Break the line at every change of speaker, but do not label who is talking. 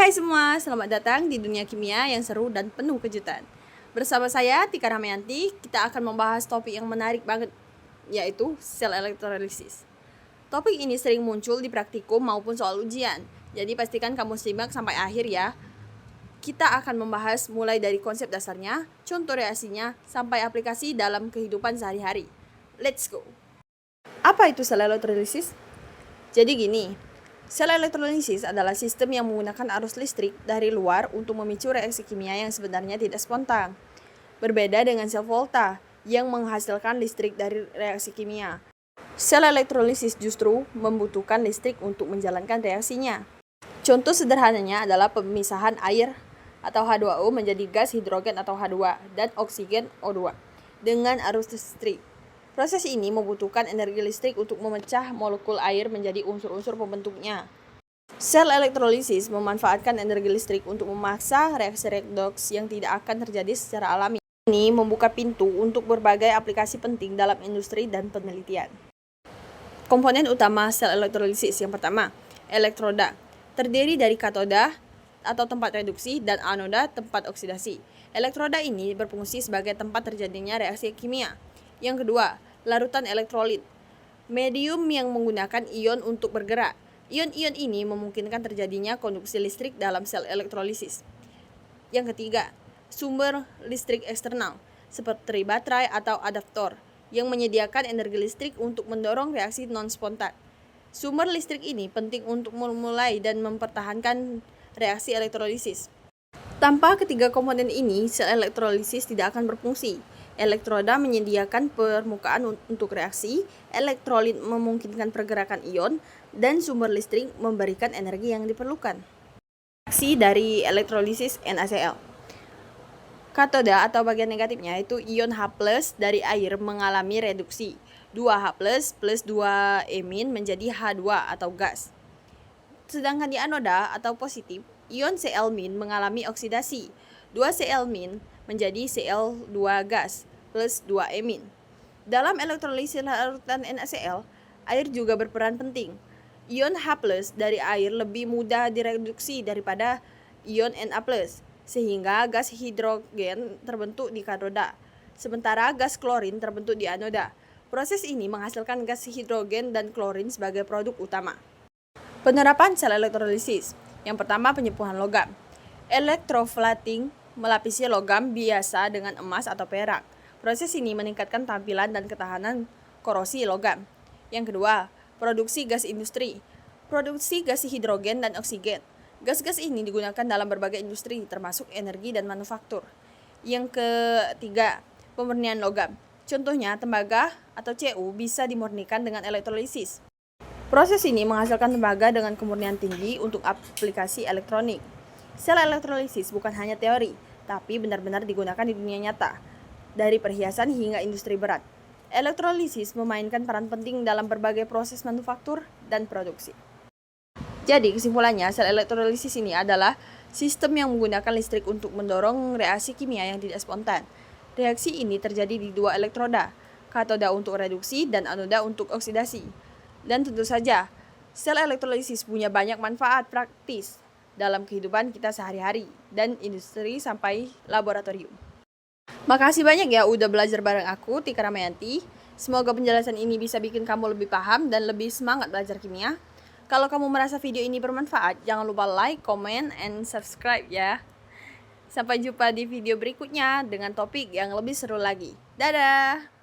Hai semua, selamat datang di dunia kimia yang seru dan penuh kejutan. Bersama saya Tika Ramayanti, kita akan membahas topik yang menarik banget, yaitu sel elektrolisis. Topik ini sering muncul di praktikum maupun soal ujian, jadi pastikan kamu simak sampai akhir ya. Kita akan membahas mulai dari konsep dasarnya, contoh reaksinya, sampai aplikasi dalam kehidupan sehari-hari. Let's go! Apa itu sel elektrolisis? Jadi gini, sel elektrolisis adalah sistem yang menggunakan arus listrik dari luar untuk memicu reaksi kimia yang sebenarnya tidak spontan. Berbeda dengan sel volta yang menghasilkan listrik dari reaksi kimia. Sel elektrolisis justru membutuhkan listrik untuk menjalankan reaksinya. Contoh sederhananya adalah pemisahan air atau H2O menjadi gas hidrogen atau H2 dan oksigen O2 dengan arus listrik. Proses ini membutuhkan energi listrik untuk memecah molekul air menjadi unsur-unsur pembentuknya. Sel elektrolisis memanfaatkan energi listrik untuk memaksa reaksi redoks yang tidak akan terjadi secara alami. Ini membuka pintu untuk berbagai aplikasi penting dalam industri dan penelitian. Komponen utama sel elektrolisis yang pertama, elektroda. Terdiri dari katoda atau tempat reduksi dan anoda tempat oksidasi. Elektroda ini berfungsi sebagai tempat terjadinya reaksi kimia. Yang kedua, larutan elektrolit. Medium yang menggunakan ion untuk bergerak. Ion-ion ini memungkinkan terjadinya konduksi listrik dalam sel elektrolisis. Yang ketiga, sumber listrik eksternal, seperti baterai atau adaptor, yang menyediakan energi listrik untuk mendorong reaksi non-spontan. Sumber listrik ini penting untuk memulai dan mempertahankan reaksi elektrolisis. Tanpa ketiga komponen ini, sel elektrolisis tidak akan berfungsi. Elektroda menyediakan permukaan untuk reaksi, elektrolit memungkinkan pergerakan ion, dan sumber listrik memberikan energi yang diperlukan. Reaksi dari elektrolisis NaCl. Katoda atau bagian negatifnya itu ion H+ dari air mengalami reduksi. 2H+ plus 2- menjadi H2 atau gas. Sedangkan di anoda atau positif, ion Cl- mengalami oksidasi. 2Cl- menjadi Cl2 gas plus 2- Dalam elektrolisis larutan NaCl, air juga berperan penting. Ion H+ dari air lebih mudah direduksi daripada ion Na+, sehingga gas hidrogen terbentuk di katoda, sementara gas klorin terbentuk di anoda. Proses ini menghasilkan gas hidrogen dan klorin sebagai produk utama. Penerapan sel elektrolisis. Yang pertama, penyempuhan logam. Electroplating melapisi logam biasa dengan emas atau perak. Proses ini meningkatkan tampilan dan ketahanan korosi logam. Yang kedua, produksi gas industri. Produksi gas hidrogen dan oksigen. Gas-gas ini digunakan dalam berbagai industri, termasuk energi dan manufaktur. Yang ketiga, pemurnian logam. Contohnya, tembaga atau Cu bisa dimurnikan dengan elektrolisis. Proses ini menghasilkan tembaga dengan kemurnian tinggi untuk aplikasi elektronik. Sel elektrolisis bukan hanya teori, tapi benar-benar digunakan di dunia nyata, dari perhiasan hingga industri berat. Elektrolisis memainkan peran penting dalam berbagai proses manufaktur dan produksi. Jadi kesimpulannya, sel elektrolisis ini adalah sistem yang menggunakan listrik untuk mendorong reaksi kimia yang tidak spontan. Reaksi ini terjadi di dua elektroda, katoda untuk reduksi dan anoda untuk oksidasi. Dan tentu saja, sel elektrolisis punya banyak manfaat praktis dalam kehidupan kita sehari-hari dan industri sampai laboratorium. Makasih banyak ya udah belajar bareng aku, Tika Ramayanti. Semoga penjelasan ini bisa bikin kamu lebih paham dan lebih semangat belajar kimia. Kalau kamu merasa video ini bermanfaat, jangan lupa like, comment, and subscribe ya. Sampai jumpa di video berikutnya dengan topik yang lebih seru lagi. Dadah!